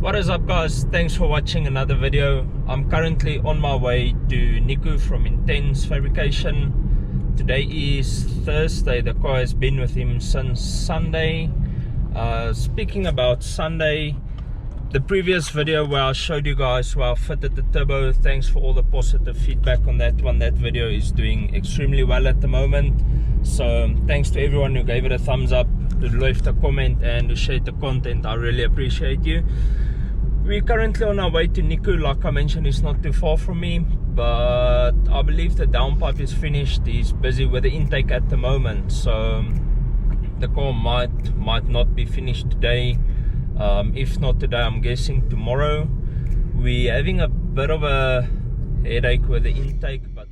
What is up, guys? Thanks for watching another video. I'm currently on my way to Nico from IN10CE Fabrication. Today is Thursday. The car has been with him since Sunday. Speaking about Sunday, the previous video where I showed you guys where I fitted the turbo, thanks for all the positive feedback on that one. That video is doing extremely well at the moment. So thanks to everyone who gave it a thumbs up, who left a comment and who shared the content. I really appreciate you. We're currently on our way to Nico. Like I mentioned, it's not too far from me, but I believe the downpipe is finished. He's busy with the intake at the moment, so the car might not be finished today. If not today, I'm guessing tomorrow. We're having a bit of a headache with the intake, but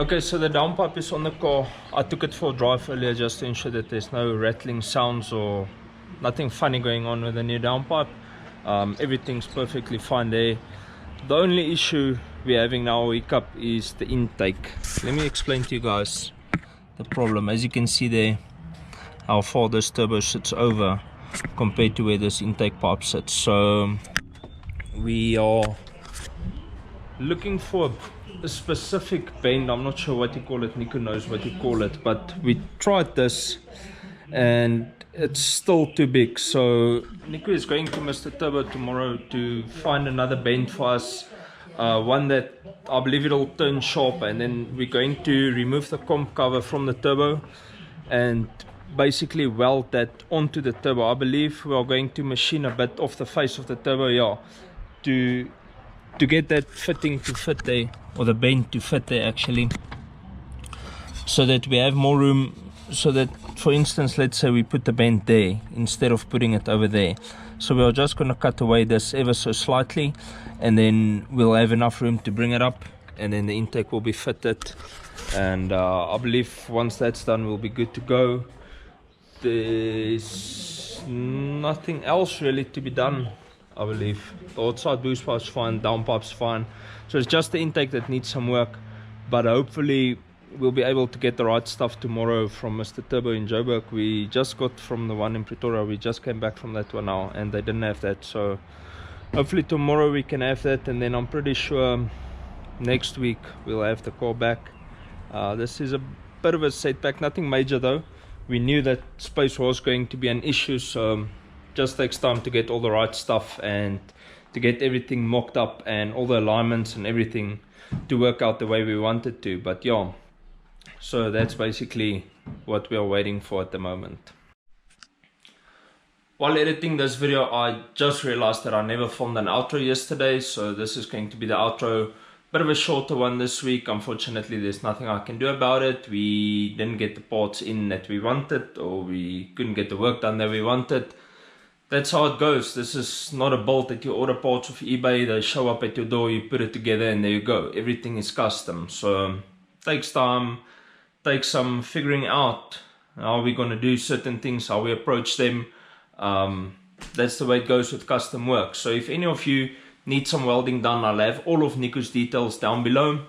Okay, so the downpipe is on the car. I took it for a drive earlier just to ensure that there's no rattling sounds or nothing funny going on with the new downpipe. Everything's perfectly fine there. The only issue we're having now, hiccup, is the intake. Let me explain to you guys the problem. As you can see there, how far this turbo sits over compared to where this intake pipe sits. So we are looking for a specific bend. I'm not sure what you call it. Nico knows what you call it, but we tried this and it's still too big. So Nico is going to Mr. Turbo tomorrow to find another bend for us, one that I believe it'll turn sharp, and then we're going to remove the comp cover from the turbo and basically weld that onto the turbo. I believe we are going to machine a bit off the face of the turbo, yeah, to get that fitting to fit there, or the bend to fit there actually, so that we have more room. So that, for instance, let's say we put the bend there instead of putting it over there. So we are just going to cut away this ever so slightly, and then we'll have enough room to bring it up, and then the intake will be fitted. And I believe once that's done, we'll be good to go. There's nothing else really to be done, I believe. The outside boost pipe's fine, downpipe's fine. So it's just the intake that needs some work, but hopefully we'll be able to get the right stuff tomorrow from Mr. Turbo in Joburg. We just got from the one in Pretoria. We just came back from that one now, and they didn't have that. So hopefully tomorrow we can have that, and then I'm pretty sure next week we'll have the car back. This is a bit of a setback, nothing major though. We knew that space was going to be an issue, so just takes time to get all the right stuff and to get everything mocked up and all the alignments and everything to work out the way we want it to. But yeah, so that's basically what we are waiting for at the moment. While editing this video, I just realized that I never filmed an outro yesterday, so this is going to be the outro. Bit of a shorter one this week. Unfortunately, there's nothing I can do about it. We didn't get the parts in that we wanted, or we couldn't get the work done that we wanted. That's how it goes. This is not a build that you order parts off eBay, they show up at your door, you put it together, and there you go. Everything is custom. So takes time, takes some figuring out how we're going to do certain things, how we approach them. That's the way it goes with custom work. So if any of you need some welding done, I'll have all of Nico's details down below.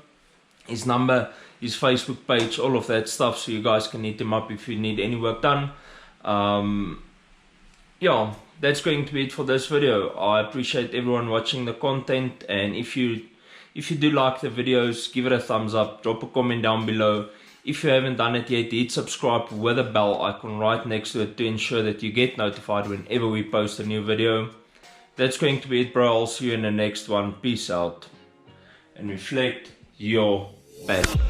His number, his Facebook page, all of that stuff, so you guys can hit him up if you need any work done. Yeah, that's going to be it for this video. I appreciate everyone watching the content, and if you do like the videos, give it a thumbs up, drop a comment down below. If you haven't done it yet, hit subscribe with a bell icon right next to it to ensure that you get notified whenever we post a new video. That's going to be it, bro. I'll see you in the next one. Peace out. And reflect your passion.